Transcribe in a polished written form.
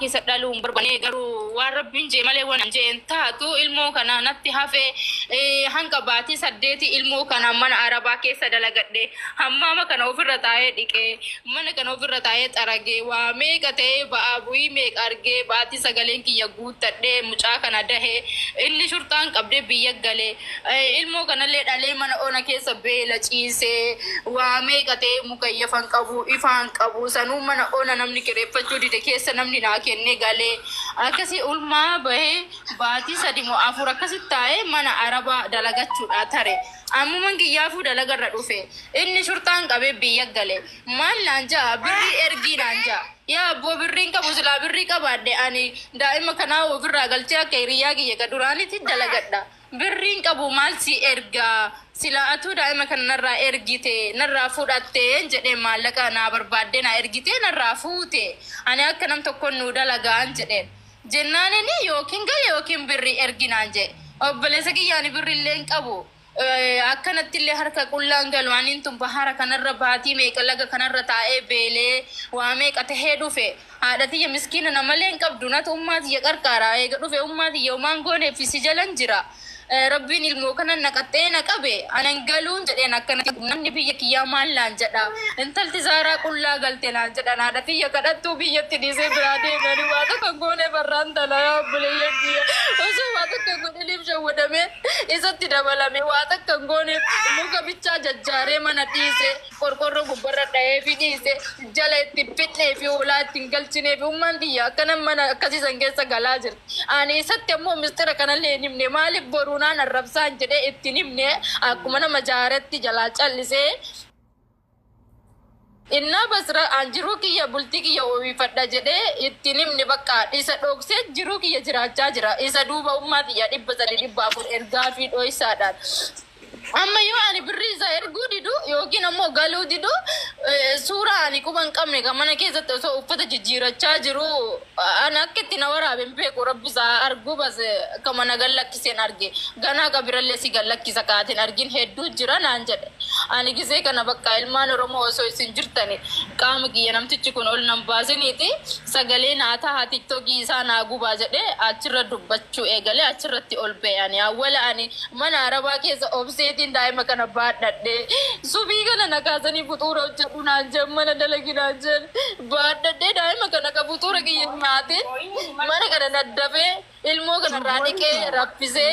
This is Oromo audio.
keessa dhaluun barbaanee garuu waan rabbiin jee malee waan jeen taatu ilmoo kana natti hafee hanga baatii 8 ilmoo kana mana arabaa keessa dalagadhe hammaama kana ofirra taa'ee dhiqee mana kana ofirra taa'ee xaragee waa meeqa ta'ee ba'aa bu'ii meeqa argee baatii 9 kiyya guuttadhee mucaa kana dahee inni shurtaan qabdee biyya galee ilmoo kanallee dhalee mana ona keessa beela ciisee waa meeqa ta'ee mukayyafan qabu ifaan qabu sanuu mana ona namni kireeffachuu dide keessa namni naa kenne galee akkasii ulmaa bahee baatii 3 moo 4 akkasitti taa'ee mana arabaa dalagachuudha tare ammuman kiyyaafuu dalagarra dhufe inni shurtaan qabee biyya galee maal naan jaa birrii ergii naan jaa yaa abboo birriin qabu silaa birrii qabaadhe ani daa'ima kanaa ofirraa galchee akka hiriyaa kiyya ka duraanitti dalagadha birriin qabu maal si ergaa sila atu daa'ima kana narraa ergite narraa fudhatte jedhee maallaqa naa barbaadde naa ergite narraa fuute ani akka nam tokkoon nu dalagaan jedheen jennaanini yookiin gale yookiin birrii erginaan jedhe obboleessa kiyyaani birriillee hin qabu akkanatti illee harka qullaan galu anin tun bahara kanarra baatii meeqa laga kanarra taa'ee beelee waa meeqa tahee dhufe haadhatiyya miskiina namalee hin qabdu natu ummaatiyya qarqaaraa eega dhufe ummaatiyya umaan gooneeffisi jalan jira rabbiin ilmoo kana naqattee naqabe anan galuun jedheen akkanatti namni biyya kiyyaa maal laan jedha intalti zaaraa qullaa galte laan jedhan haadhatiyya kadhattuu biyyatti dhiisee biraa deemanii waa tokko goone barraan talaa obboleeyya kiyya osoo waa tokko godhiliif shawwadame isatti dabalame waa tokko goone muka bichaa jajjaaree mana dhiise qorqorroo gubbarra dha'ee fi dhiise jala itti fixnee fi ulaa ittiin galchinee fi ummaan biyya akkanan mana akkasiisan keessa galaa jirti ani isatti ammoo mistira kanallee hin himne maaliif boruu naan arrabsaan jedhee ittiin himne akkuma nama jaaretti jalaa callisee inna basra anjiruu kiyya bultii kiyya oofifadha jedhee ittiin himne bakka isa dhoksee jiruu kiyya jiraachaa jira isa duuba ummaa kiyya 300 ergaa fi dho'isaadhaan amma yoo ani birrii isaa erguu didu yookiin ammoo galuu didu suuraa ani quban qabne kan mana keessatti osoo uffata jijjiirachaa jiru ani akka itti na waraaben beeku rabbisaa arguu bas kama na gallakkiseen arge ganaa qabirallee si gallakkisa kaatiin argin hedduu jira naan jedhe ani gisee kana bakka ilmaan oromoo osoo isin jirtani qaama kiyya namtichi kun ol nan baasiniiti sagalee naa tahaa tiktokii isaa naa gubaa jedhe achirra dubbachuu eegalee achirratti ol ba'e ani awwala ani mana arabaa keessa obseetiin daa'ima kana baadhadhe subii kana nakaasanii fuxuura hojjedhu naan jedhan mana dalagi naan jedhan baadhadhe daa'ima kana ka fuxuura kiyya nyaateen mana kana naddafee ilmoo kana irraa dhiqee raffisee